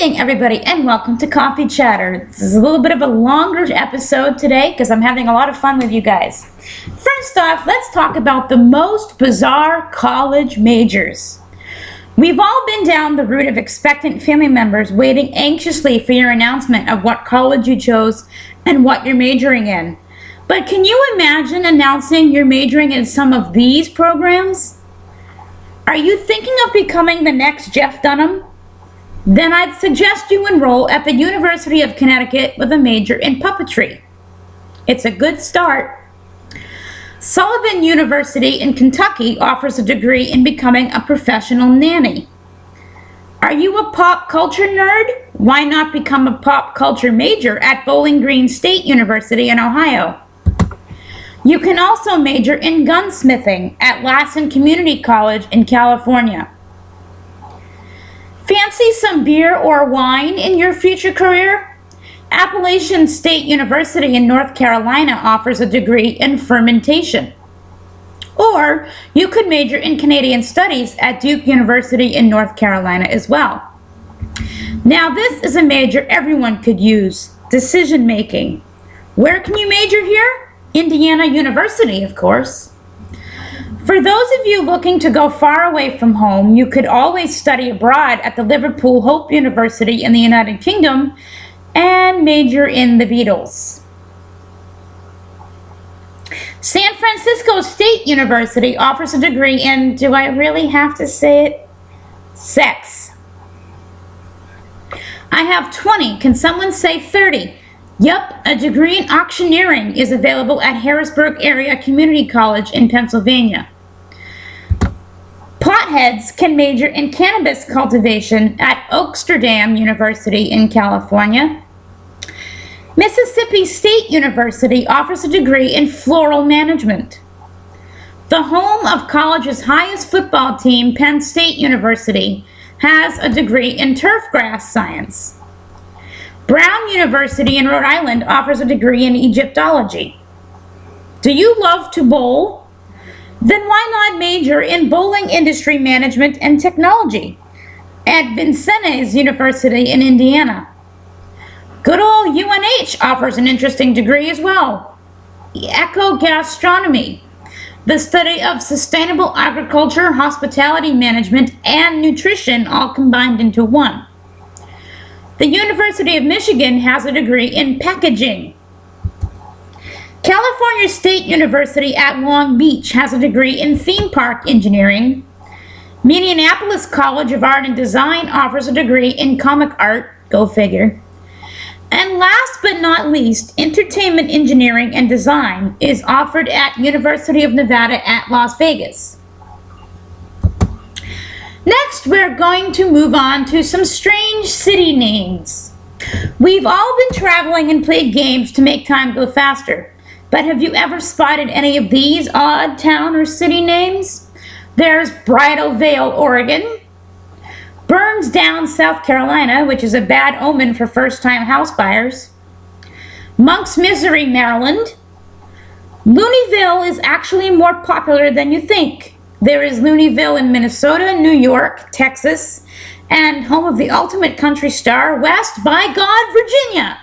evening, everybody, and welcome to Coffee Chatter. This is a little bit of a longer episode today because I'm having a lot of fun with you guys. First off, let's talk about the most bizarre college majors. We've all been down the route of expectant family members waiting anxiously for your announcement of what college you chose and what you're majoring in. But can you imagine announcing you're majoring in some of these programs? Are you thinking of becoming the next Jeff Dunham? Then I'd suggest you enroll at the University of Connecticut with a major in puppetry. It's a good start. Sullivan University in Kentucky offers a degree in becoming a professional nanny. Are you a pop culture nerd? Why not become a pop culture major at Bowling Green State University in Ohio? You can also major in gunsmithing at Lassen Community College in California. Fancy some beer or wine in your future career? Appalachian State University in North Carolina offers a degree in fermentation. Or you could major in Canadian Studies at Duke University in North Carolina as well. Now this is a major everyone could use, decision making. Where can you major here? Indiana University, of course. For those of you looking to go far away from home, you could always study abroad at the Liverpool Hope University in the United Kingdom and major in the Beatles. San Francisco State University offers a degree in, do I really have to say it? Sex. I have 20. Can someone say 30? Yup, a degree in auctioneering is available at Harrisburg Area Community College in Pennsylvania. Potheads can major in cannabis cultivation at Oaksterdam University in California. Mississippi State University offers a degree in floral management. The home of college's highest football team, Penn State University, has a degree in turfgrass science. Brown University in Rhode Island offers a degree in Egyptology. Do you love to bowl? Then why not major in bowling industry management and technology at Vincennes University in Indiana? Good old UNH offers an interesting degree as well. Ecogastronomy, the study of sustainable agriculture, hospitality management, and nutrition all combined into one. The University of Michigan has a degree in packaging. California State University at Long Beach has a degree in theme park engineering. Minneapolis College of Art and Design offers a degree in comic art, go figure. And last but not least, entertainment engineering and design is offered at University of Nevada at Las Vegas. Next, we're going to move on to some strange city names. We've all been traveling and played games to make time go faster, but have you ever spotted any of these odd town or city names? There's Bridal Veil, Oregon, Burnsdown, South Carolina, which is a bad omen for first-time house buyers, Monk's Misery, Maryland. Looneyville is actually more popular than you think. There is Looneyville in Minnesota, New York, Texas, and home of the ultimate country star, West by God, Virginia.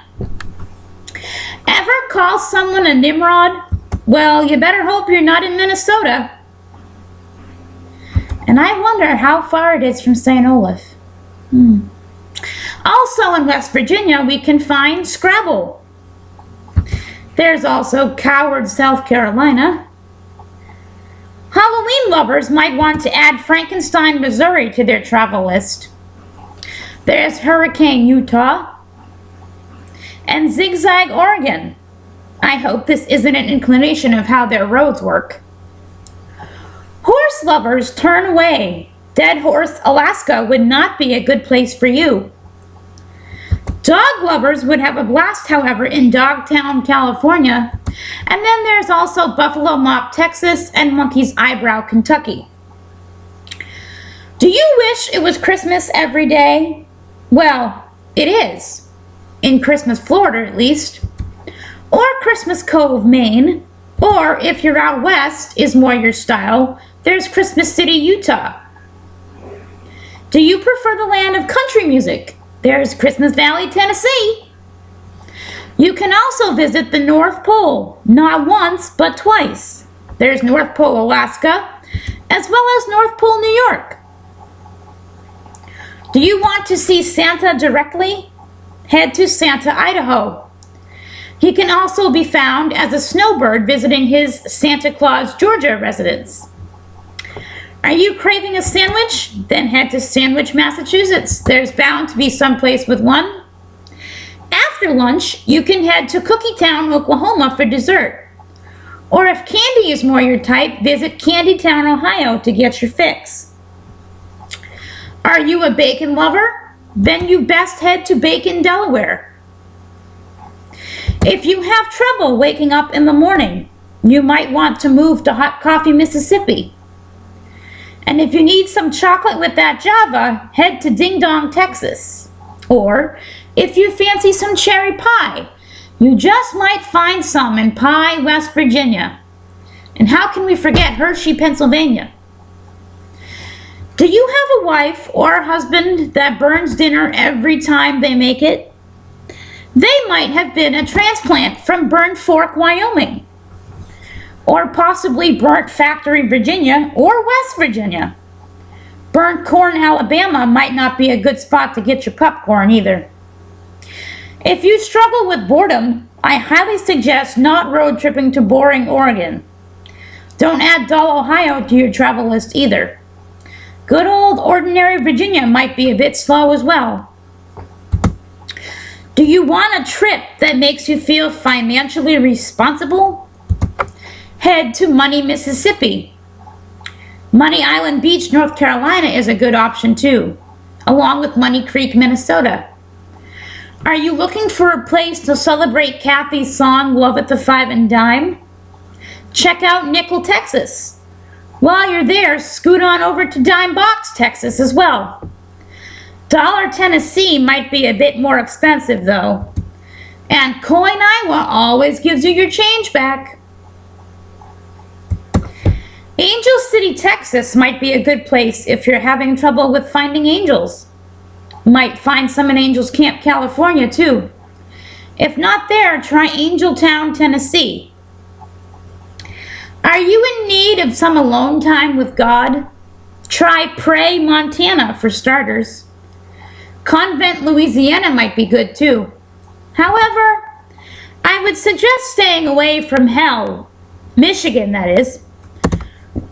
Ever call someone a Nimrod? Well, you better hope you're not in Minnesota. And I wonder how far it is from St. Olaf. Also in West Virginia, we can find Scrabble. There's also Coward, South Carolina. Halloween lovers might want to add Frankenstein, Missouri to their travel list. There's Hurricane, Utah, and Zigzag, Oregon. I hope this isn't an inclination of how their roads work. Horse lovers, turn away. Dead Horse, Alaska would not be a good place for you. Dog lovers would have a blast, however, in Dogtown, California. And then there's also Buffalo Mop, Texas, and Monkey's Eyebrow, Kentucky. Do you wish it was Christmas every day? Well, it is. In Christmas, Florida, at least. Or Christmas Cove, Maine. Or, if you're out west, is more your style, there's Christmas City, Utah. Do you prefer the land of country music? There's Christmas Valley, Tennessee. You can also visit the North Pole, not once, but twice. There's North Pole, Alaska, as well as North Pole, New York. Do you want to see Santa directly? Head to Santa, Idaho. He can also be found as a snowbird visiting his Santa Claus, Georgia residence. Are you craving a sandwich? Then head to Sandwich, Massachusetts. There's bound to be some place with one. After lunch, you can head to Cookie Town, Oklahoma for dessert. Or if candy is more your type, visit Candy Town, Ohio to get your fix. Are you a bacon lover? Then you best head to Bacon, Delaware. If you have trouble waking up in the morning, you might want to move to Hot Coffee, Mississippi. And if you need some chocolate with that Java, head to Ding Dong, Texas. Or if you fancy some cherry pie, you just might find some in Pie, West Virginia. And how can we forget Hershey, Pennsylvania? Do you have a wife or a husband that burns dinner every time they make it? They might have been a transplant from Burnt Fork, Wyoming. Or possibly Burnt Factory, Virginia, or West Virginia. Burnt Corn, Alabama might not be a good spot to get your popcorn either. If you struggle with boredom, I highly suggest not road tripping to boring Oregon. Don't add dull Ohio to your travel list either. Good old ordinary Virginia might be a bit slow as well. Do you want a trip that makes you feel financially responsible? Head to Money, Mississippi. Money Island Beach, North Carolina is a good option too, along with Money Creek, Minnesota. Are you looking for a place to celebrate Kathy's song, Love at the Five and Dime? Check out Nickel, Texas. While you're there, scoot on over to Dime Box, Texas as well. Dollar, Tennessee might be a bit more expensive though. And Coin, Iowa always gives you your change back. Angel City, Texas might be a good place if you're having trouble with finding angels. Might find some in Angels Camp, California too. If not there, try Angel Town, Tennessee. Are you in need of some alone time with God? Try Pray, Montana for starters. Convent, Louisiana might be good too. However, I would suggest staying away from Hell, Michigan that is.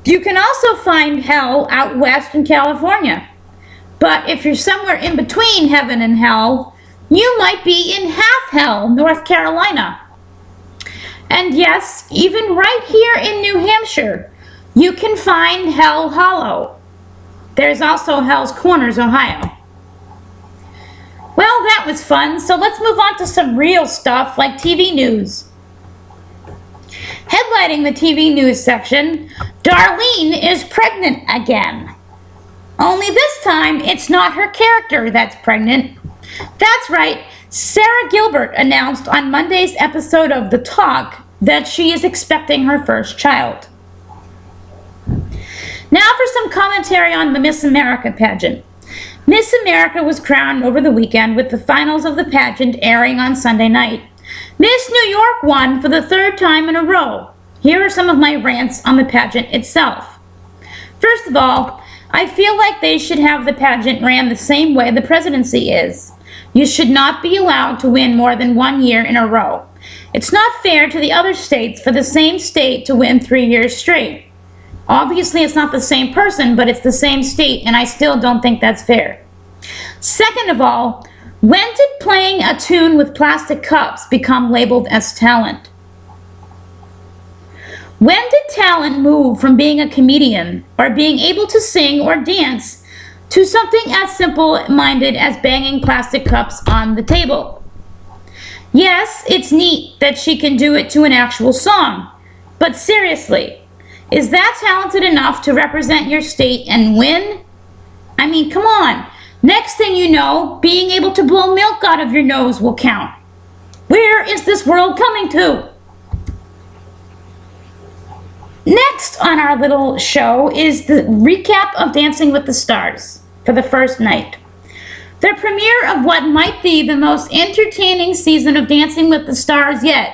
You can also find hell out west in California. But if you're somewhere in between heaven and hell, you might be in half hell, North Carolina. And yes, even right here in New Hampshire, you can find Hell Hollow. There's also Hell's Corners, Ohio. Well, that was fun, so let's move on to some real stuff like TV news. Headlining the TV news section, Darlene is pregnant again. Only this time, it's not her character that's pregnant. That's right, Sarah Gilbert announced on Monday's episode of The Talk that she is expecting her first child. Now for some commentary on the Miss America pageant. Miss America was crowned over the weekend with the finals of the pageant airing on Sunday night. Miss New York won for the third time in a row. Here are some of my rants on the pageant itself. First of all, I feel like they should have the pageant ran the same way the presidency is. You should not be allowed to win more than 1 year in a row. It's not fair to the other states for the same state to win 3 years straight. Obviously, it's not the same person, but it's the same state, and I still don't think that's fair. Second of all, when did playing a tune with plastic cups become labeled as talent? When did talent move from being a comedian or being able to sing or dance to something as simple-minded as banging plastic cups on the table? Yes, it's neat that she can do it to an actual song, but seriously, is that talented enough to represent your state and win? I mean, come on. Next thing you know, being able to blow milk out of your nose will count. Where is this world coming to? Next on our little show is the recap of Dancing with the Stars for the first night. The premiere of what might be the most entertaining season of Dancing with the Stars yet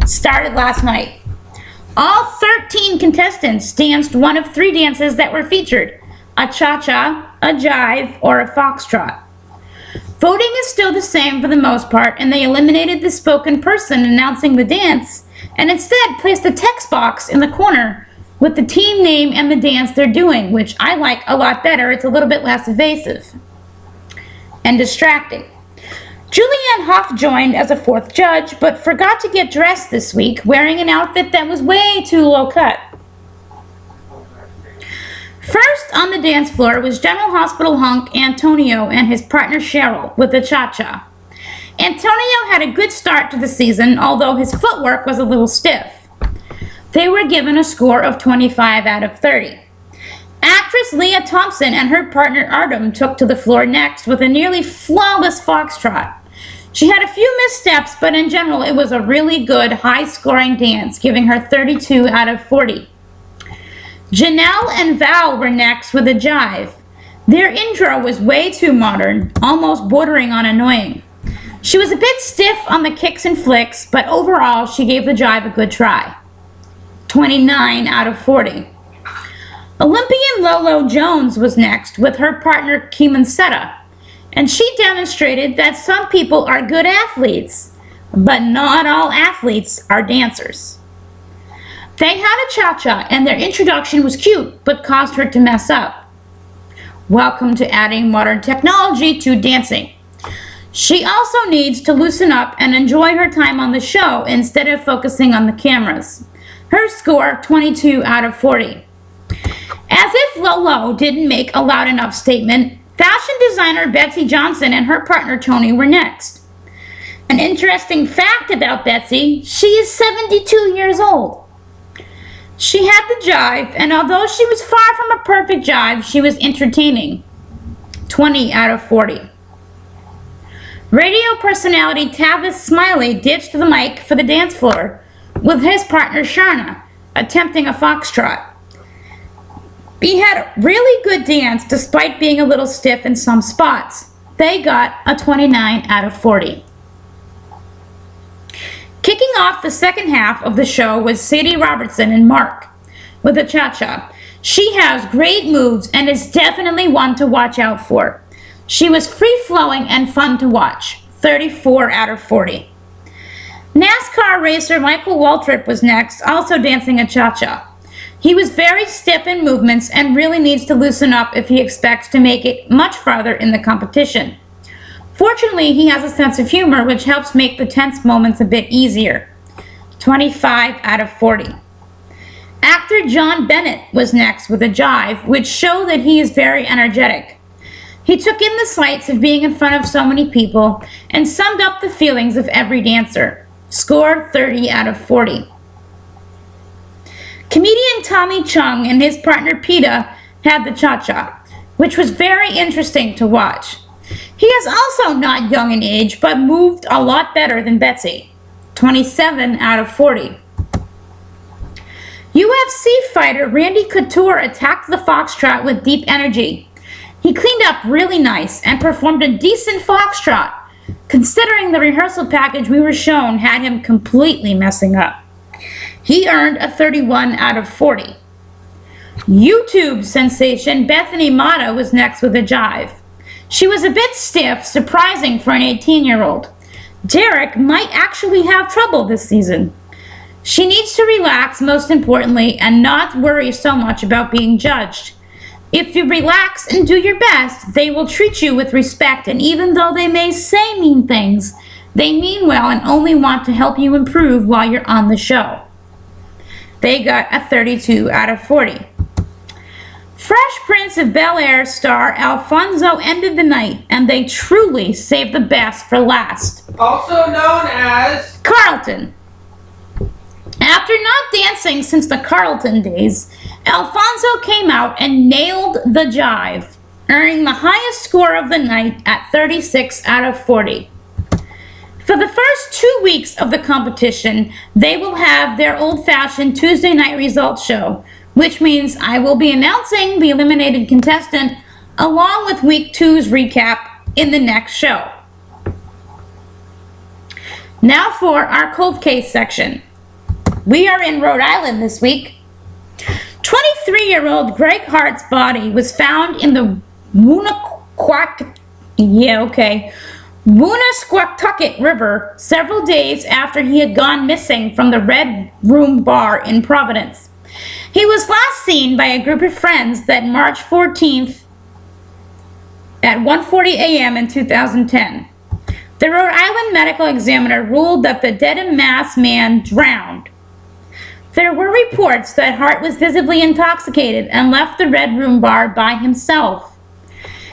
started last night. All 13 contestants danced one of 3 dances that were featured: a cha-cha, a jive, or a foxtrot. Voting is still the same for the most part, and they eliminated the spoken person announcing the dance and instead placed a text box in the corner with the team name and the dance they're doing, which I like a lot better. It's a little bit less evasive and distracting. Julianne Hough joined as a 4th judge, but forgot to get dressed this week, wearing an outfit that was way too low cut. First on the dance floor was General Hospital hunk Antonio and his partner Cheryl with the cha-cha. Antonio had a good start to the season, although his footwork was a little stiff. They were given a score of 25 out of 30. Actress Leah Thompson and her partner Artem took to the floor next with a nearly flawless foxtrot. She had a few missteps, but in general it was a really good, high-scoring dance, giving her 32 out of 40. Janelle and Val were next with a jive. Their intro was way too modern, almost bordering on annoying. She was a bit stiff on the kicks and flicks, but overall she gave the jive a good try. 29 out of 40. Olympian Lolo Jones was next with her partner Keeman Seta, and she demonstrated that some people are good athletes, but not all athletes are dancers. They had a cha-cha, and their introduction was cute, but caused her to mess up. Welcome to adding modern technology to dancing. She also needs to loosen up and enjoy her time on the show instead of focusing on the cameras. Her score, 22 out of 40. As if Lolo didn't make a loud enough statement, fashion designer Betsy Johnson and her partner Tony were next. An interesting fact about Betsy, she is 72 years old. She had the jive, and although she was far from a perfect jive, she was entertaining. 20 out of 40. Radio personality Tavis Smiley ditched the mic for the dance floor with his partner Sharna, attempting a foxtrot. He had a really good dance despite being a little stiff in some spots. They got a 29 out of 40. Kicking off the second half of the show was Sadie Robertson and Mark with a cha-cha. She has great moves and is definitely one to watch out for. She was free-flowing and fun to watch. 34 out of 40. NASCAR racer Michael Waltrip was next, also dancing a cha-cha. He was very stiff in movements and really needs to loosen up if he expects to make it much farther in the competition. Fortunately, he has a sense of humor, which helps make the tense moments a bit easier. 25 out of 40. Actor John Bennett was next with a jive, which showed that he is very energetic. He took in the sights of being in front of so many people and summed up the feelings of every dancer. Scored 30 out of 40. Comedian Tommy Chung and his partner Peta had the cha-cha, which was very interesting to watch. He is also not young in age, but moved a lot better than Betsy. 27 out of 40. UFC fighter Randy Couture attacked the foxtrot with deep energy. He cleaned up really nice and performed a decent foxtrot, considering the rehearsal package we were shown had him completely messing up. He earned a 31 out of 40. YouTube sensation Bethany Mata was next with a jive. She was a bit stiff, surprising for an 18-year-old. Derek might actually have trouble this season. She needs to relax, most importantly, and not worry so much about being judged. If you relax and do your best, they will treat you with respect, and even though they may say mean things, they mean well and only want to help you improve while you're on the show. They got a 32 out of 40. Fresh Prince of Bel-Air star Alfonso ended the night, and they truly saved the best for last. Also known as Carlton. After not dancing since the Carlton days, Alfonso came out and nailed the jive, earning the highest score of the night at 36 out of 40. For the first 2 weeks of the competition, they will have their old-fashioned Tuesday night results show, which means I will be announcing the eliminated contestant along with week 2's recap in the next show. Now for our cold case section. We are in Rhode Island this week. 23-year-old Greg Hart's body was found in the Woonasquatucket River several days after he had gone missing from the Red Room Bar in Providence. He was last seen by a group of friends that March 14th at 1:40 a.m. in 2010. The Rhode Island medical examiner ruled that the dead-en-masse man drowned. There were reports that Hart was visibly intoxicated and left the Red Room Bar by himself.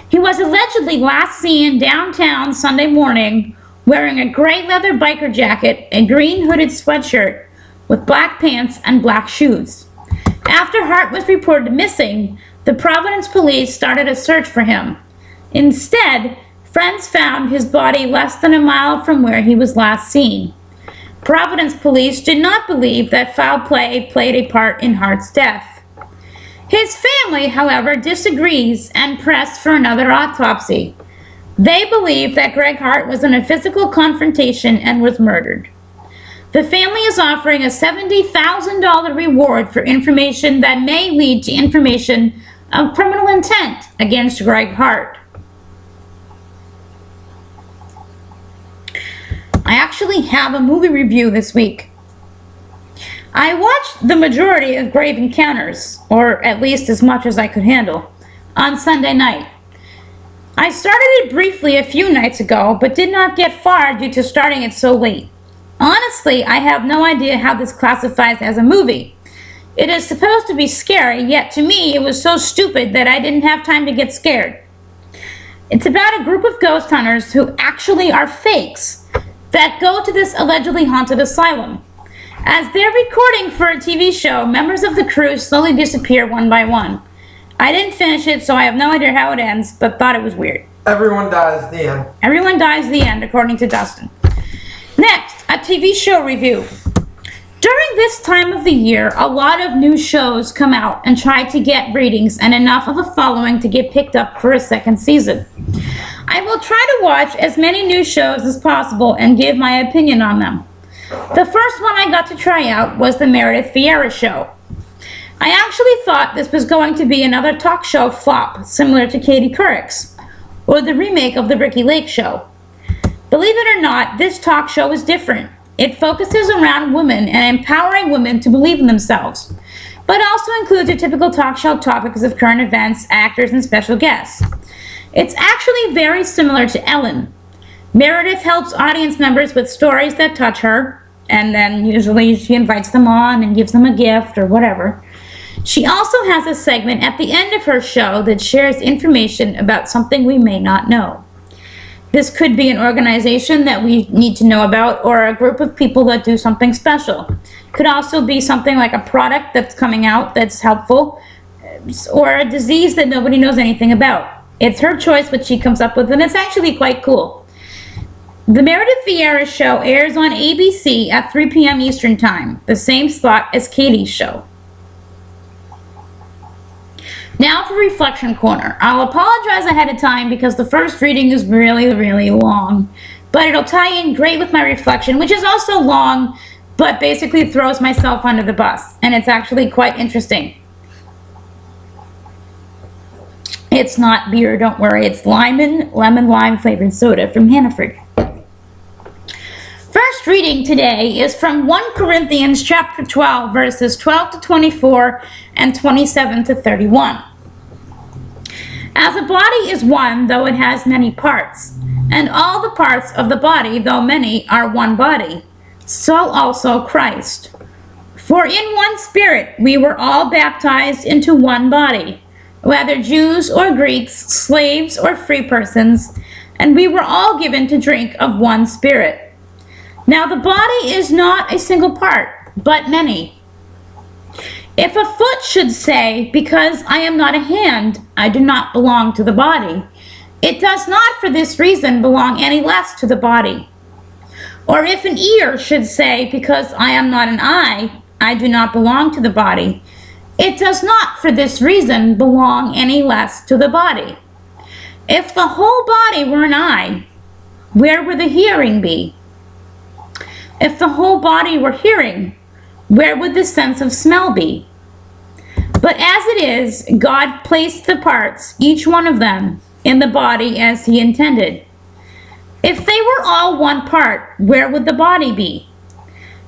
He was allegedly last seen downtown Sunday morning wearing a gray leather biker jacket, a green hooded sweatshirt with black pants and black shoes. After Hart was reported missing, the Providence police started a search for him. Instead, friends found his body less than a mile from where he was last seen. Providence police did not believe that foul play played a part in Hart's death. His family, however, disagrees and pressed for another autopsy. They believe that Greg Hart was in a physical confrontation and was murdered. The family is offering a $70,000 reward for information that may lead to information of criminal intent against Greg Hart. I actually have a movie review this week. I watched the majority of Grave Encounters, or at least as much as I could handle, on Sunday night. I started it briefly a few nights ago, but did not get far due to starting it so late. Honestly, I have no idea how this classifies as a movie. It is supposed to be scary, yet to me it was so stupid that I didn't have time to get scared. It's about a group of ghost hunters who actually are fakes that go to this allegedly haunted asylum. As they're recording for a TV show, members of the crew slowly disappear one by one. I didn't finish it, so I have no idea how it ends, but thought it was weird. Everyone dies at the end. Everyone dies at the end, according to Dustin. Next, a TV show review. During this time of the year, a lot of new shows come out and try to get ratings and enough of a following to get picked up for a second season. I will try to watch as many new shows as possible and give my opinion on them. The first one I got to try out was the Meredith Vieira Show. I actually thought this was going to be another talk show flop, similar to Katie Couric's, or the remake of the Ricki Lake Show. Believe it or not, this talk show is different. It focuses around women and empowering women to believe in themselves, but also includes your typical talk show topics of current events, actors, and special guests. It's actually very similar to Ellen. Meredith helps audience members with stories that touch her, and then usually she invites them on and gives them a gift or whatever. She also has a segment at the end of her show that shares information about something we may not know. This could be an organization that we need to know about, or a group of people that do something special. Could also be something like a product that's coming out that's helpful, or a disease that nobody knows anything about. It's her choice what she comes up with, and it's actually quite cool. The Meredith Vieira Show airs on ABC at 3 p.m. Eastern Time, the same slot as Katie's show. Now for Reflection Corner. I'll apologize ahead of time because the first reading is really, really long, but it'll tie in great with my reflection, which is also long, but basically throws myself under the bus, and it's actually quite interesting. It's not beer, don't worry. It's lemon lime flavored soda from Hannaford. First reading today is from 1 Corinthians chapter 12, verses 12 to 24 and 27 to 31. As a body is one, though it has many parts, and all the parts of the body, though many, are one body, so also Christ. For in one Spirit we were all baptized into one body, whether Jews or Greeks, slaves or free persons, and we were all given to drink of one Spirit. Now the body is not a single part, but many. If a foot should say, because I am not a hand, I do not belong to the body, it does not for this reason belong any less to the body. Or if an ear should say, because I am not an eye, I do not belong to the body, it does not for this reason belong any less to the body. If the whole body were an eye, where would the hearing be? If the whole body were hearing, where would the sense of smell be? But as it is, God placed the parts, each one of them, in the body as He intended. If they were all one part, where would the body be?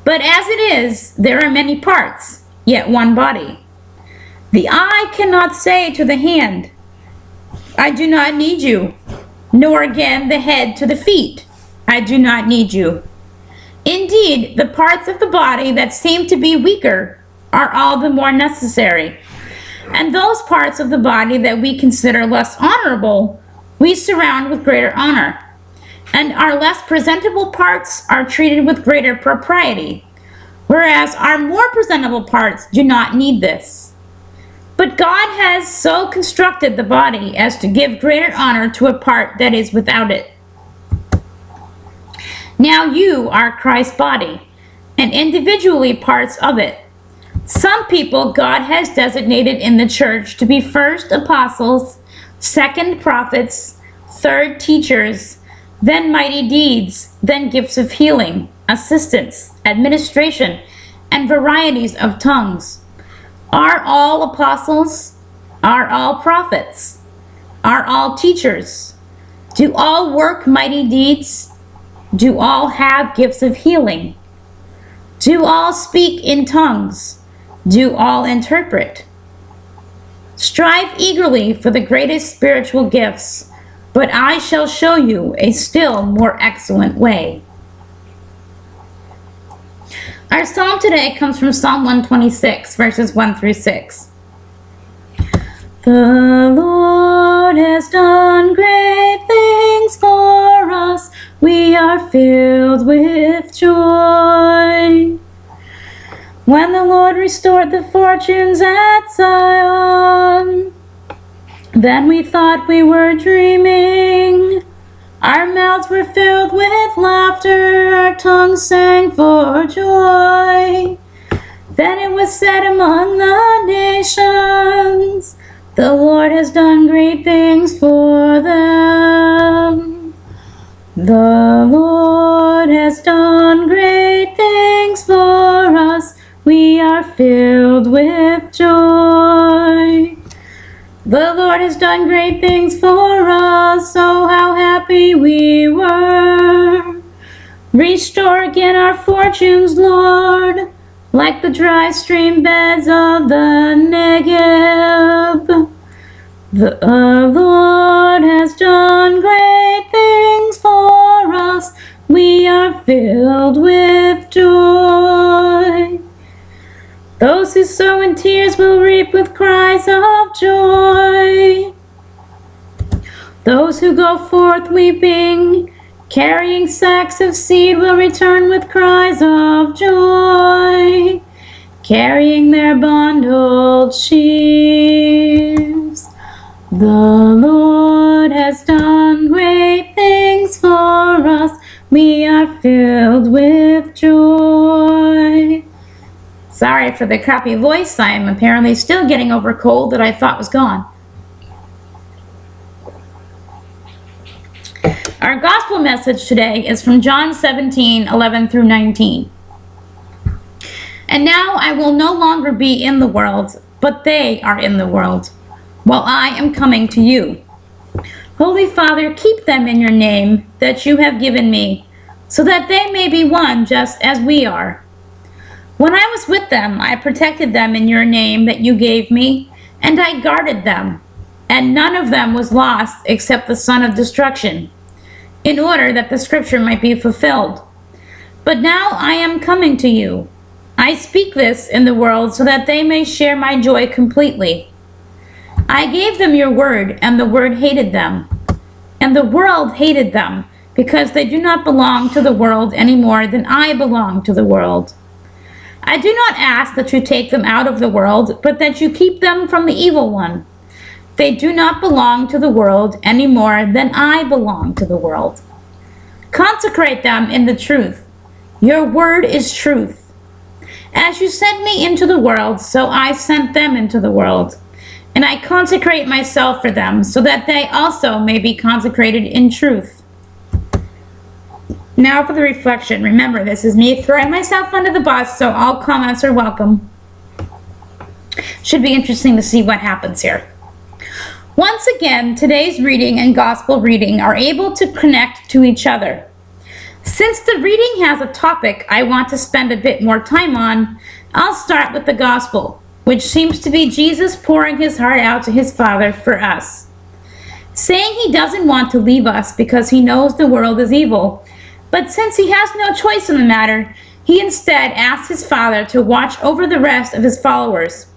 But as it is, there are many parts, yet one body. The eye cannot say to the hand, I do not need you, nor again the head to the feet, I do not need you. Indeed, the parts of the body that seem to be weaker are all the more necessary. And those parts of the body that we consider less honorable, we surround with greater honor. And our less presentable parts are treated with greater propriety, whereas our more presentable parts do not need this. But God has so constructed the body as to give greater honor to a part that is without it. Now you are Christ's body, and individually parts of it. Some people God has designated in the church to be first apostles, second prophets, third teachers, then mighty deeds, then gifts of healing, assistance, administration, and varieties of tongues. Are all apostles? Are all prophets? Are all teachers? Do all work mighty deeds? Do all have gifts of healing? Do all speak in tongues? Do all interpret? Strive eagerly for the greatest spiritual gifts, but I shall show you a still more excellent way. Our psalm today comes from Psalm 126, verses 1 through 6. The Lord has done great things for us. We are filled with joy. When the Lord restored the fortunes at Zion, then we thought we were dreaming. Our mouths were filled with laughter, our tongues sang for joy. Then it was said among the nations, the Lord has done great things for them. The Lord has done great things for us. We are filled with joy. The Lord has done great things for us, oh how happy we were. Restore again our fortunes, Lord, like the dry stream beds of the Negev. The Lord has done great things for us. We are filled with joy. Those who sow in tears will reap with cries of joy. Those who go forth weeping, carrying sacks of seed, will return with cries of joy, carrying their bundled sheaves. The Lord has done great things for us. We are filled with joy. Sorry for the crappy voice. I'm apparently still getting over a cold that I thought was gone. Our gospel message today is from John 17:11 through 19. And now I will no longer be in the world, but they are in the world, while I am coming to you. Holy Father, keep them in your name that you have given me, so that they may be one just as we are. When I was with them, I protected them in your name that you gave me, and I guarded them, and none of them was lost except the son of destruction, in order that the scripture might be fulfilled. But now I am coming to you. I speak this in the world so that they may share my joy completely. I gave them your word, and the word hated them, and the world hated them, because they do not belong to the world any more than I belong to the world. I do not ask that you take them out of the world, but that you keep them from the evil one. They do not belong to the world any more than I belong to the world. Consecrate them in the truth. Your word is truth. As you sent me into the world, so I sent them into the world. and I consecrate myself for them, so that they also may be consecrated in truth. Now for the reflection. Remember, this is me throwing myself under the bus, so all comments are welcome. Should be interesting to see what happens here. Once again, today's reading and gospel reading are able to connect to each other. Since the reading has a topic I want to spend a bit more time on, I'll start with the gospel, which seems to be Jesus pouring his heart out to his Father for us, saying he doesn't want to leave us because he knows the world is evil, but since he has no choice in the matter, he instead asks his Father to watch over the rest of his followers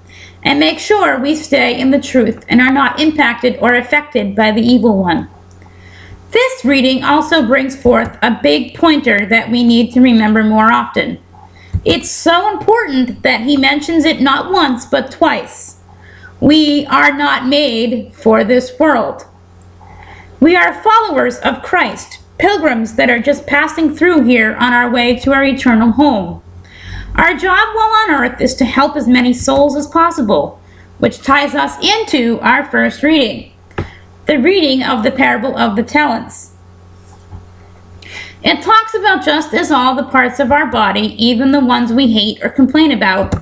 and make sure we stay in the truth and are not impacted or affected by the evil one. This reading also brings forth a big pointer that we need to remember more often. It's so important that he mentions it not once but twice. We are not made for this world. We are followers of Christ, pilgrims that are just passing through here on our way to our eternal home. Our job while on earth is to help as many souls as possible, which ties us into our first reading, the reading of the parable of the talents. It talks about just as all the parts of our body, even the ones we hate or complain about,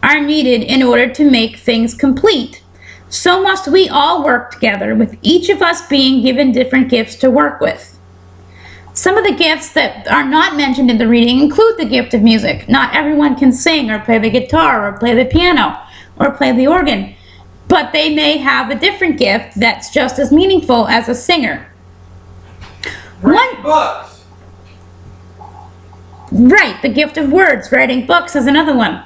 are needed in order to make things complete, so must we all work together, with each of us being given different gifts to work with. Some of the gifts that are not mentioned in the reading include the gift of music. Not everyone can sing or play the guitar or play the piano or play the organ, but they may have a different gift that's just as meaningful as a singer. Read books. Right, the gift of words, writing books is another one.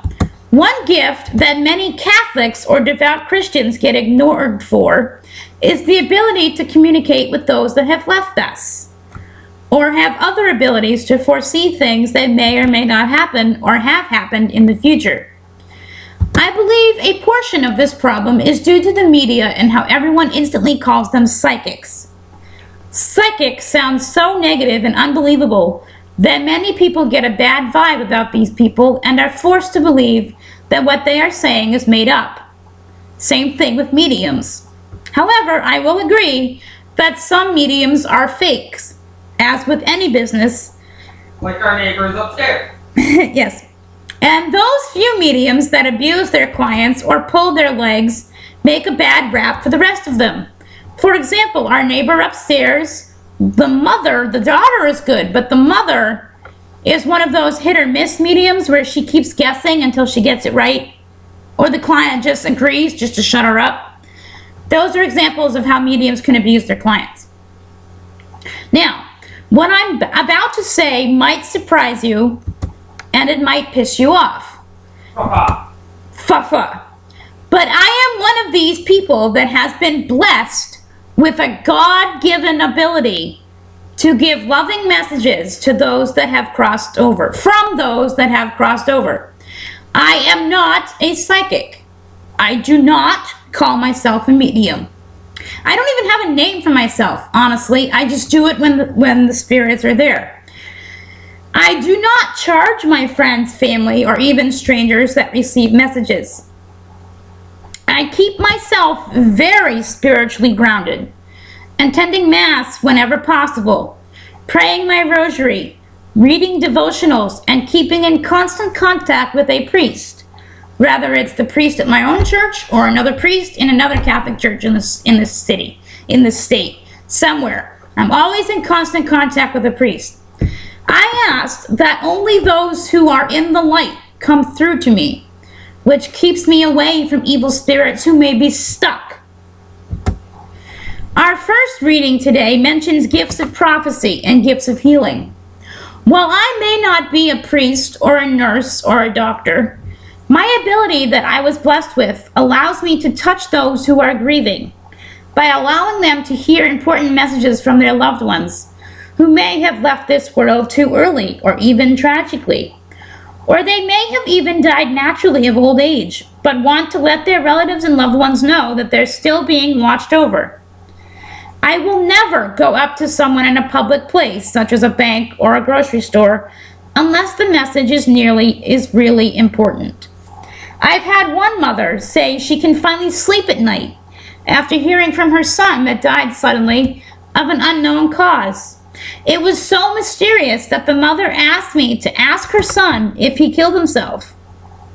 One gift that many Catholics or devout Christians get ignored for is the ability to communicate with those that have left us, or have other abilities to foresee things that may or may not happen or have happened in the future. I believe a portion of this problem is due to the media and how everyone instantly calls them psychics. Psychic sounds so negative and unbelievable that many people get a bad vibe about these people and are forced to believe that what they are saying is made up. Same thing with mediums. However, I will agree that some mediums are fakes. As with any business. Like our neighbors upstairs. Yes. And those few mediums that abuse their clients or pull their legs make a bad rap for the rest of them. For example, our neighbor upstairs, the daughter is good, but the mother is one of those hit or miss mediums where she keeps guessing until she gets it right, or the client just agrees just to shut her up. Those are examples of how mediums can abuse their clients. Now, what I'm about to say might surprise you, and it might piss you off. Fa-fa. But I am one of these people that has been blessed with a God-given ability to give loving messages to those that have crossed over, from those that have crossed over. I am not a psychic. I do not call myself a medium. I don't even have a name for myself, honestly. I just do it when the spirits are there. I do not charge my friends, family, or even strangers that receive messages. I keep myself very spiritually grounded, attending Mass whenever possible, praying my rosary, reading devotionals, and keeping in constant contact with a priest, whether it's the priest at my own church or another priest in another Catholic church in this state, somewhere. I'm always in constant contact with a priest. I ask that only those who are in the light come through to me, which keeps me away from evil spirits who may be stuck. Our first reading today mentions gifts of prophecy and gifts of healing. While I may not be a priest or a nurse or a doctor, my ability that I was blessed with allows me to touch those who are grieving by allowing them to hear important messages from their loved ones who may have left this world too early or even tragically. Or they may have even died naturally of old age, but want to let their relatives and loved ones know that they're still being watched over. I will never go up to someone in a public place, such as a bank or a grocery store, unless the message is really important. I've had one mother say she can finally sleep at night after hearing from her son that died suddenly of an unknown cause. It was so mysterious that the mother asked me to ask her son if he killed himself,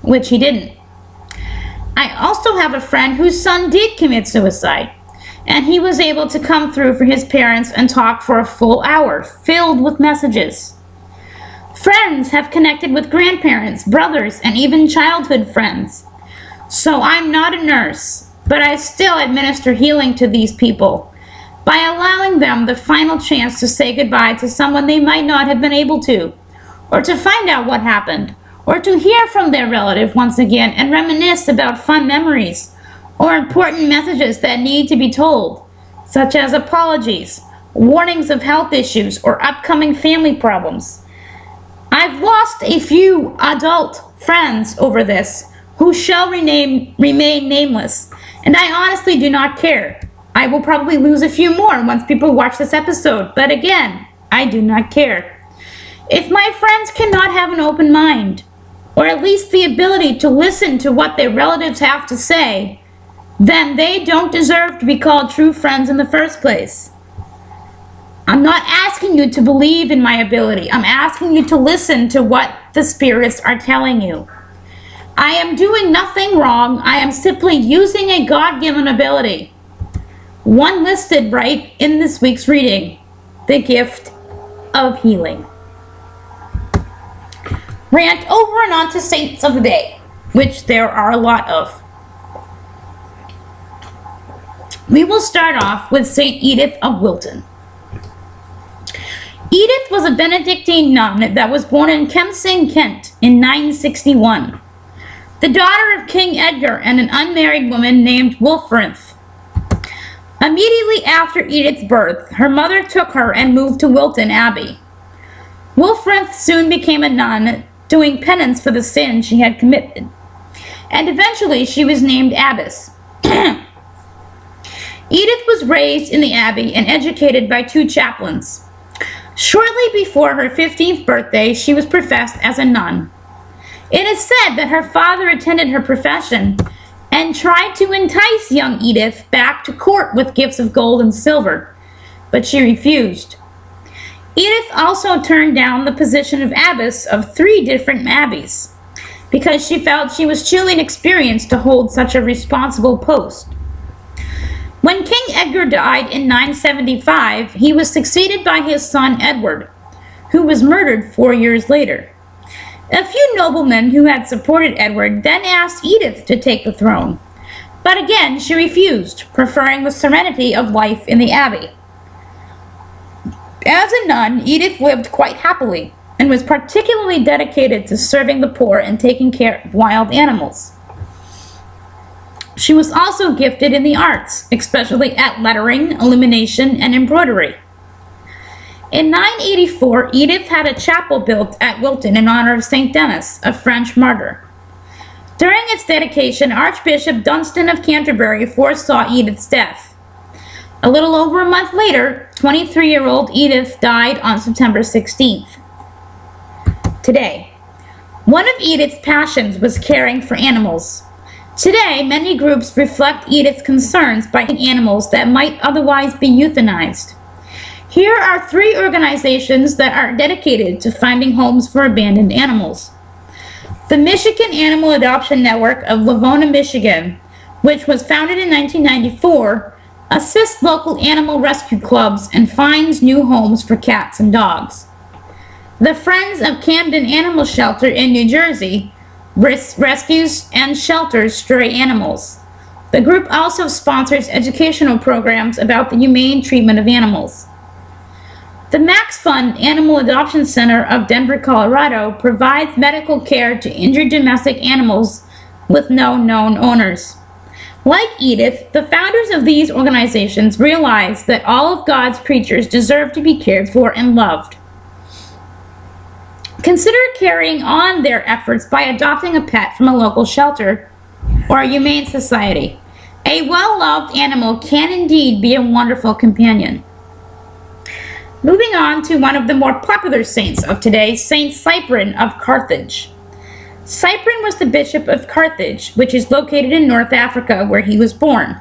which he didn't. I also have a friend whose son did commit suicide, and he was able to come through for his parents and talk for a full hour, filled with messages. Friends have connected with grandparents, brothers, and even childhood friends. So I'm not a nurse, but I still administer healing to these people by allowing them the final chance to say goodbye to someone they might not have been able to, or to find out what happened, or to hear from their relative once again and reminisce about fun memories or important messages that need to be told, such as apologies, warnings of health issues, or upcoming family problems. I've lost a few adult friends over this who shall remain nameless, and I honestly do not care. I will probably lose a few more once people watch this episode, but again, I do not care. If my friends cannot have an open mind, or at least the ability to listen to what their relatives have to say, then they don't deserve to be called true friends in the first place. I'm not asking you to believe in my ability. I'm asking you to listen to what the spirits are telling you. I am doing nothing wrong. I am simply using a God-given ability. One listed right in this week's reading, the gift of healing. Rant over and on to saints of the day, which there are a lot of. We will start off with Saint Edith of Wilton. Edith was a Benedictine nun that was born in Kemsing, Kent in 961. The daughter of King Edgar and an unmarried woman named Wulfrith. Immediately after Edith's birth, her mother took her and moved to Wilton Abbey. Wulfrith soon became a nun, doing penance for the sin she had committed, and eventually she was named abbess. Edith was raised in the abbey and educated by 2 chaplains. Shortly before her 15th birthday, she was professed as a nun. It is said that her father attended her profession and tried to entice young Edith back to court with gifts of gold and silver, but she refused. Edith also turned down the position of abbess of 3 different abbeys because she felt she was too inexperienced to hold such a responsible post. When King Edgar died in 975, he was succeeded by his son Edward, who was murdered 4 years later. A few noblemen who had supported Edward then asked Edith to take the throne, but again she refused, preferring the serenity of life in the abbey. As a nun, Edith lived quite happily and was particularly dedicated to serving the poor and taking care of wild animals. She was also gifted in the arts, especially at lettering, illumination, and embroidery. In 984, Edith had a chapel built at Wilton in honor of St. Denis, a French martyr. During its dedication, Archbishop Dunstan of Canterbury foresaw Edith's death. A little over a month later, 23-year-old Edith died on September 16th. Today, one of Edith's passions was caring for animals. Today, many groups reflect Edith's concerns by animals that might otherwise be euthanized. Here are 3 organizations that are dedicated to finding homes for abandoned animals. The Michigan Animal Adoption Network of Lavona, Michigan, which was founded in 1994, assists local animal rescue clubs and finds new homes for cats and dogs. The Friends of Camden Animal Shelter in New Jersey rescues and shelters stray animals. The group also sponsors educational programs about the humane treatment of animals. The Max Fund Animal Adoption Center of Denver, Colorado provides medical care to injured domestic animals with no known owners. Like Edith, the founders of these organizations realize that all of God's creatures deserve to be cared for and loved. Consider carrying on their efforts by adopting a pet from a local shelter or a humane society. A well-loved animal can indeed be a wonderful companion. Moving on to one of the more popular saints of today, Saint Cyprian of Carthage. Cyprian was the bishop of Carthage, which is located in North Africa, where he was born.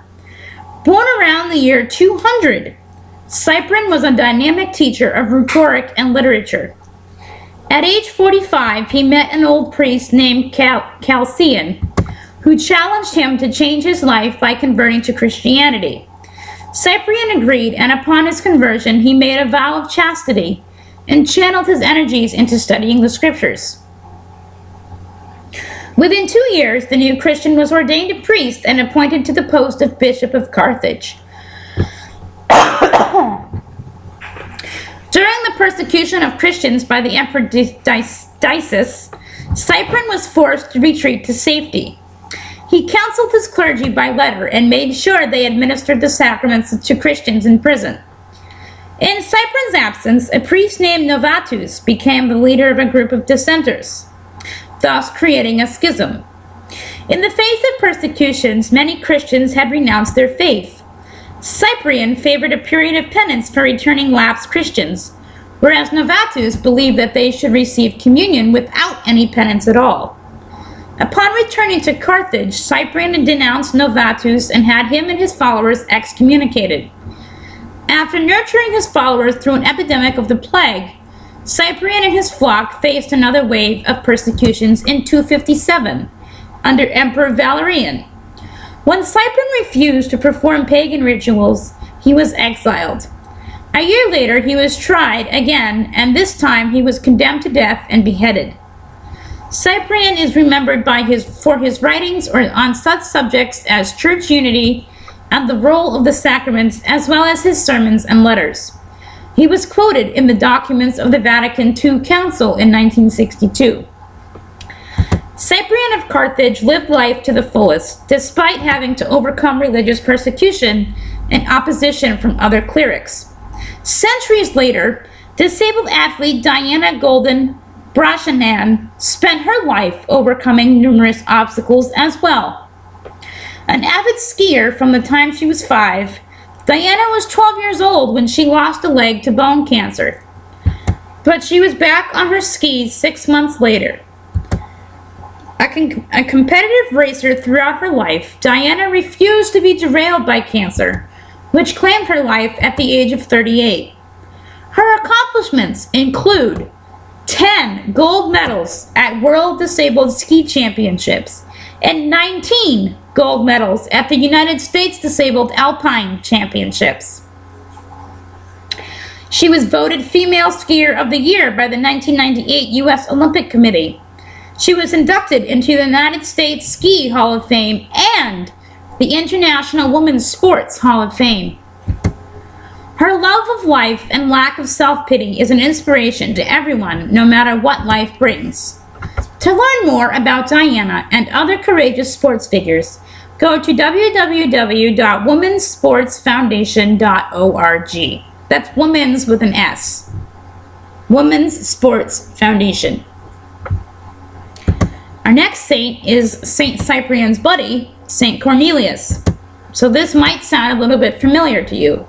Born around the year 200, Cyprian was a dynamic teacher of rhetoric and literature. At age 45, he met an old priest named Chalcedon, who challenged him to change his life by converting to Christianity. Cyprian agreed, and upon his conversion, he made a vow of chastity and channeled his energies into studying the scriptures. Within 2 years, the new Christian was ordained a priest and appointed to the post of Bishop of Carthage. During the persecution of Christians by the Emperor Decius, Cyprian was forced to retreat to safety. He counseled his clergy by letter and made sure they administered the sacraments to Christians in prison. In Cyprian's absence, a priest named Novatus became the leader of a group of dissenters, thus creating a schism. In the face of persecutions, many Christians had renounced their faith. Cyprian favored a period of penance for returning lapsed Christians, whereas Novatus believed that they should receive communion without any penance at all. Upon returning to Carthage, Cyprian denounced Novatus and had him and his followers excommunicated. After nurturing his followers through an epidemic of the plague, Cyprian and his flock faced another wave of persecutions in 257 under Emperor Valerian. When Cyprian refused to perform pagan rituals, he was exiled. A year later, he was tried again, and this time he was condemned to death and beheaded. Cyprian is remembered for his writings on such subjects as church unity and the role of the sacraments, as well as his sermons and letters. He was quoted in the documents of the Vatican II Council in 1962. Cyprian of Carthage lived life to the fullest, despite having to overcome religious persecution and opposition from other clerics. Centuries later, disabled athlete Diana Golden Brashanan spent her life overcoming numerous obstacles as well. An avid skier from the time she was 5, Diana was 12 years old when she lost a leg to bone cancer. But she was back on her skis 6 months later. A competitive racer throughout her life, Diana refused to be derailed by cancer, which claimed her life at the age of 38. Her accomplishments include 10 gold medals at World Disabled Ski Championships and 19 gold medals at the United States Disabled Alpine Championships. She was voted Female Skier of the Year by the 1998 U.S. Olympic Committee. She was inducted into the United States Ski Hall of Fame and the International Women's Sports Hall of Fame. Her love of life and lack of self-pity is an inspiration to everyone, no matter what life brings. To learn more about Diana and other courageous sports figures, go to www.womensportsfoundation.org. That's women's with an S. Women's Sports Foundation. Our next saint is Saint Cyprian's buddy, Saint Cornelius. So this might sound a little bit familiar to you.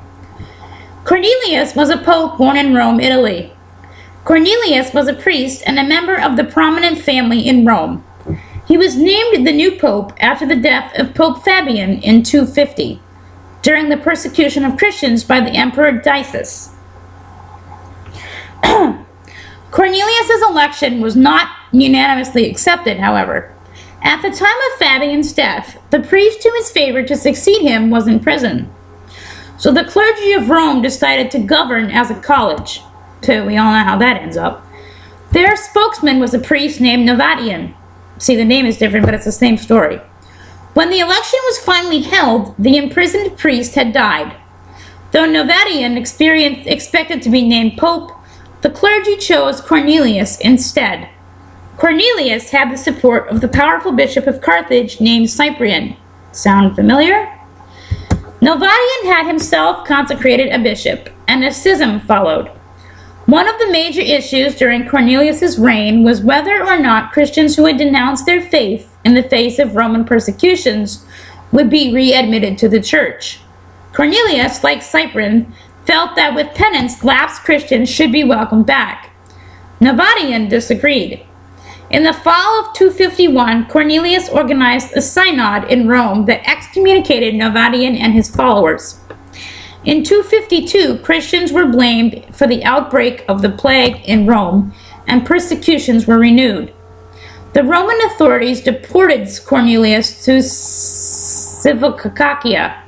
Cornelius was a pope born in Rome, Italy. Cornelius was a priest and a member of the prominent family in Rome. He was named the new pope after the death of Pope Fabian in 250, during the persecution of Christians by the Emperor Decius. Cornelius' election was not unanimously accepted, however. At the time of Fabian's death, the priest who was favored to succeed him was in prison. So the clergy of Rome decided to govern as a college. So we all know how that ends up. Their spokesman was a priest named Novatian. See, the name is different, but it's the same story. When the election was finally held, the imprisoned priest had died. Though Novatian expected to be named pope, the clergy chose Cornelius instead. Cornelius had the support of the powerful bishop of Carthage named Cyprian. Sound familiar? Novatian had himself consecrated a bishop, and a schism followed. One of the major issues during Cornelius' reign was whether or not Christians who had denounced their faith in the face of Roman persecutions would be readmitted to the church. Cornelius, like Cyprian, felt that with penance, lapsed Christians should be welcomed back. Novatian disagreed. In the fall of 251, Cornelius organized a synod in Rome that excommunicated Novatian and his followers. In 252, Christians were blamed for the outbreak of the plague in Rome, and persecutions were renewed. The Roman authorities deported Cornelius to Sivakakia.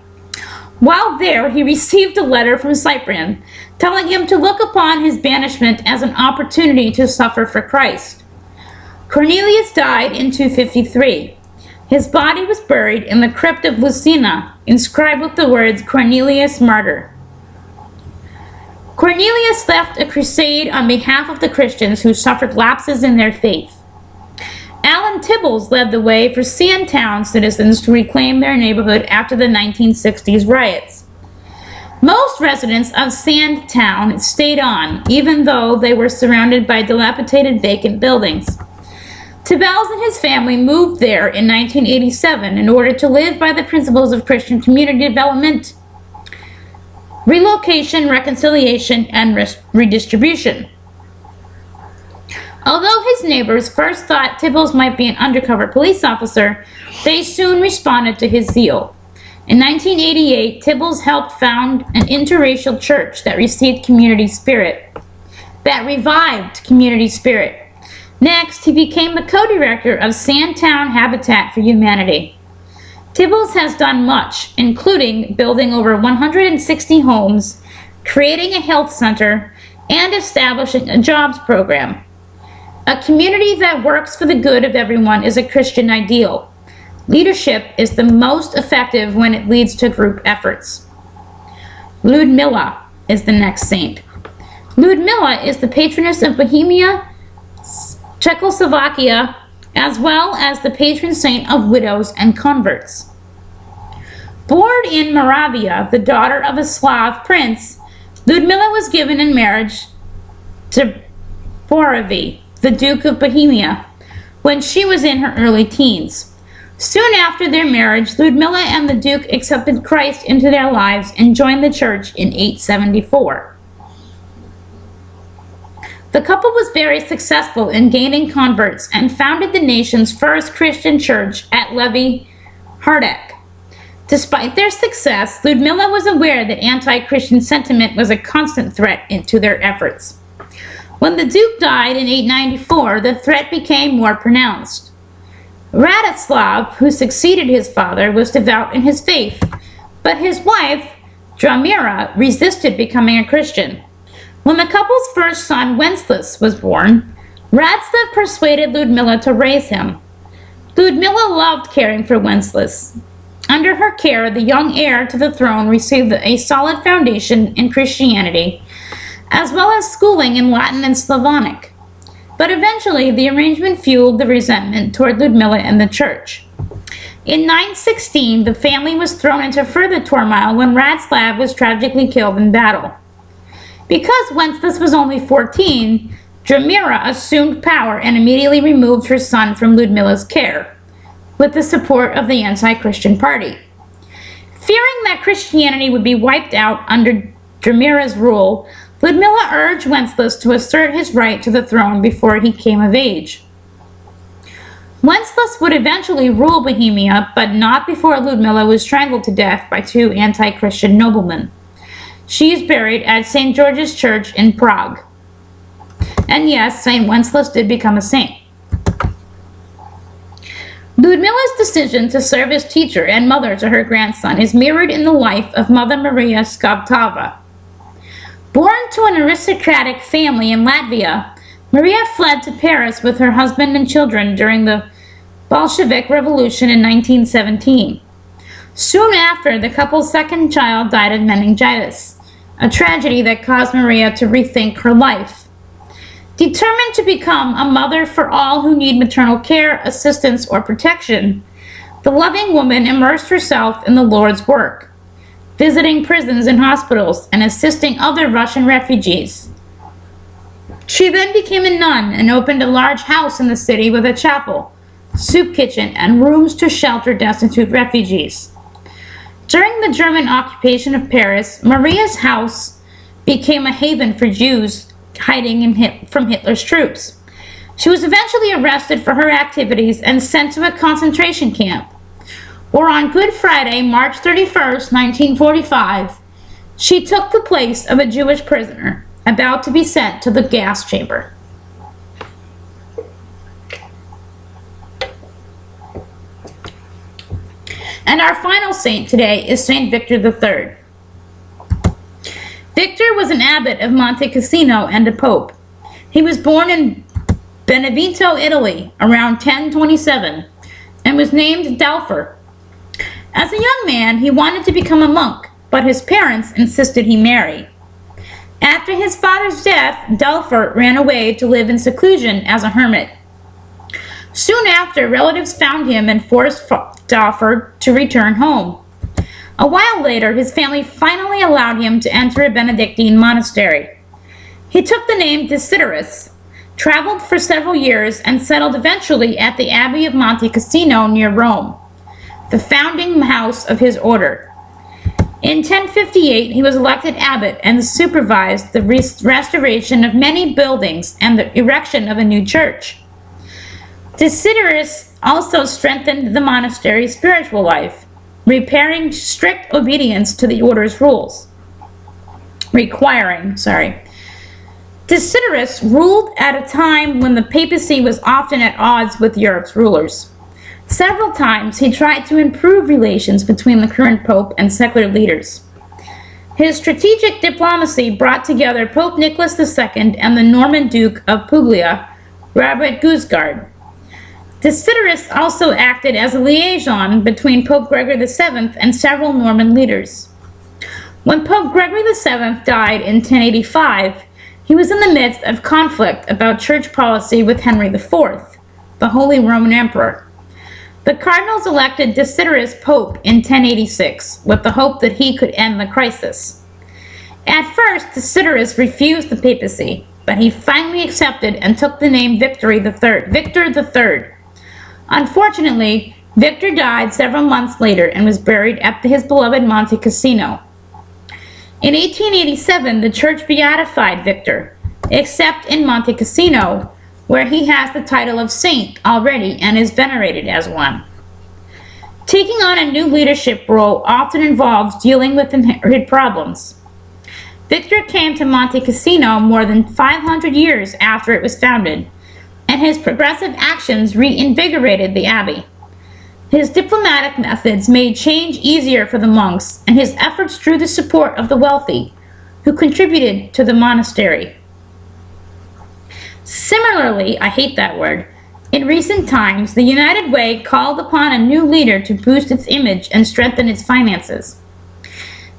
While there, he received a letter from Cyprian, telling him to look upon his banishment as an opportunity to suffer for Christ. Cornelius died in 253. His body was buried in the crypt of Lucina, inscribed with the words Cornelius Martyr. Cornelius left a crusade on behalf of the Christians who suffered lapses in their faith. Alan Tibbles led the way for Sandtown citizens to reclaim their neighborhood after the 1960s riots. Most residents of Sandtown stayed on, even though they were surrounded by dilapidated vacant buildings. Tibbles and his family moved there in 1987 in order to live by the principles of Christian community development, relocation, reconciliation, and redistribution. Although his neighbors first thought Tibbles might be an undercover police officer, they soon responded to his zeal. In 1988, Tibbles helped found an interracial church that revived community spirit. Next, he became the co-director of Sandtown Habitat for Humanity. Tibbles has done much, including building over 160 homes, creating a health center, and establishing a jobs program. A community that works for the good of everyone is a Christian ideal. Leadership is the most effective when it leads to group efforts. Ludmilla is the next saint. Ludmilla is the patroness of Bohemia, Czechoslovakia, as well as the patron saint of widows and converts. Born in Moravia, the daughter of a Slav prince, Ludmilla was given in marriage to Borovy, the Duke of Bohemia, when she was in her early teens. Soon after their marriage, Ludmilla and the Duke accepted Christ into their lives and joined the church in 874. The couple was very successful in gaining converts and founded the nation's first Christian church at Levi Hardek. Despite their success, Ludmilla was aware that anti-Christian sentiment was a constant threat to their efforts. When the Duke died in 894, the threat became more pronounced. Radislav, who succeeded his father, was devout in his faith, but his wife, Dramira, resisted becoming a Christian. When the couple's first son, Wenceslas, was born, Radislav persuaded Ludmilla to raise him. Ludmilla loved caring for Wenceslas. Under her care, the young heir to the throne received a solid foundation in Christianity, as well as schooling in Latin and Slavonic. But eventually, the arrangement fueled the resentment toward Ludmilla and the church. In 916, the family was thrown into further turmoil when Radislav was tragically killed in battle. Because Wenceslas was only 14, Dramira assumed power and immediately removed her son from Ludmilla's care, with the support of the anti-Christian party. Fearing that Christianity would be wiped out under Dramira's rule, Ludmilla urged Wenceslas to assert his right to the throne before he came of age. Wenceslas would eventually rule Bohemia, but not before Ludmilla was strangled to death by two anti-Christian noblemen. She is buried at St. George's Church in Prague. And yes, St. Wenceslas did become a saint. Ludmilla's decision to serve as teacher and mother to her grandson is mirrored in the life of Mother Maria Skobtova. Born to an aristocratic family in Latvia, Maria fled to Paris with her husband and children during the Bolshevik Revolution in 1917. Soon after, the couple's second child died of meningitis, a tragedy that caused Maria to rethink her life. Determined to become a mother for all who need maternal care, assistance, or protection, the loving woman immersed herself in the Lord's work, visiting prisons and hospitals and assisting other Russian refugees. She then became a nun and opened a large house in the city with a chapel, soup kitchen, and rooms to shelter destitute refugees. During the German occupation of Paris, Maria's house became a haven for Jews hiding from Hitler's troops. She was eventually arrested for her activities and sent to a concentration camp, where on Good Friday, March 31st, 1945, she took the place of a Jewish prisoner about to be sent to the gas chamber. And our final saint today is Saint Victor III. Victor was an abbot of Monte Cassino and a pope. He was born in Benevento, Italy, around 1027, and was named Dalfer. As a young man, he wanted to become a monk, but his parents insisted he marry. After his father's death, Dalfer ran away to live in seclusion as a hermit. Soon after, relatives found him and forced Dalfer to return home. A while later, his family finally allowed him to enter a Benedictine monastery. He took the name Desiderius, traveled for several years, and settled eventually at the Abbey of Monte Cassino near Rome, the founding house of his order. In 1058, he was elected abbot and supervised the restoration of many buildings and the erection of a new church. Desiderius also strengthened the monastery's spiritual life, requiring strict obedience to the order's rules. Desiderius ruled at a time when the papacy was often at odds with Europe's rulers. Several times he tried to improve relations between the current pope and secular leaders. His strategic diplomacy brought together Pope Nicholas II and the Norman Duke of Puglia, Robert Guiscard. Desiderius also acted as a liaison between Pope Gregory VII and several Norman leaders. When Pope Gregory VII died in 1085, he was in the midst of conflict about church policy with Henry IV, the Holy Roman Emperor. The cardinals elected Desiderius Pope in 1086 with the hope that he could end the crisis. At first, Desiderius refused the papacy, but he finally accepted and took the name Victor III. Unfortunately, Victor died several months later and was buried at his beloved Monte Cassino. In 1887, the church beatified Victor, except in Monte Cassino, where he has the title of saint already and is venerated as one. Taking on a new leadership role often involves dealing with inherited problems. Victor came to Monte Cassino more than 500 years after it was founded, and his progressive actions reinvigorated the abbey. His diplomatic methods made change easier for the monks, and his efforts drew the support of the wealthy, who contributed to the monastery. Similarly, I hate that word, in recent times, the United Way called upon a new leader to boost its image and strengthen its finances.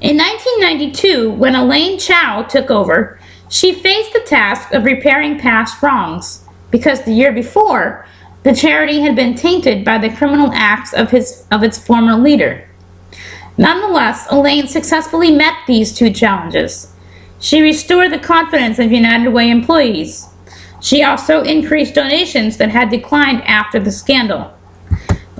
In 1992, when Elaine Chao took over, she faced the task of repairing past wrongs, because the year before, the charity had been tainted by the criminal acts of its former leader. Nonetheless, Elaine successfully met these two challenges. She restored the confidence of United Way employees. She also increased donations that had declined after the scandal.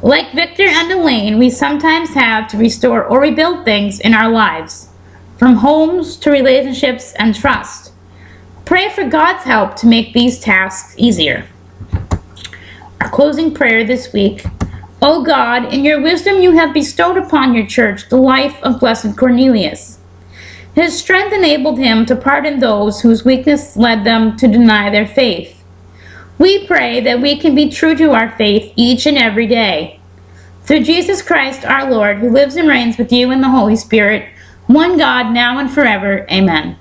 Like Victor and Elaine, we sometimes have to restore or rebuild things in our lives, from homes to relationships and trust. Pray for God's help to make these tasks easier. Our closing prayer this week. O God, in your wisdom you have bestowed upon your church the life of Blessed Cornelius. His strength enabled him to pardon those whose weakness led them to deny their faith. We pray that we can be true to our faith each and every day. Through Jesus Christ our Lord, who lives and reigns with you in the Holy Spirit, one God, now and forever. Amen.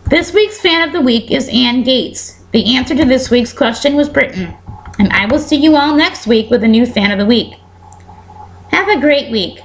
This week's fan of the week is Ann Gates. The answer to this week's question was Britain. And I will see you all next week with a new fan of the week. Have a great week.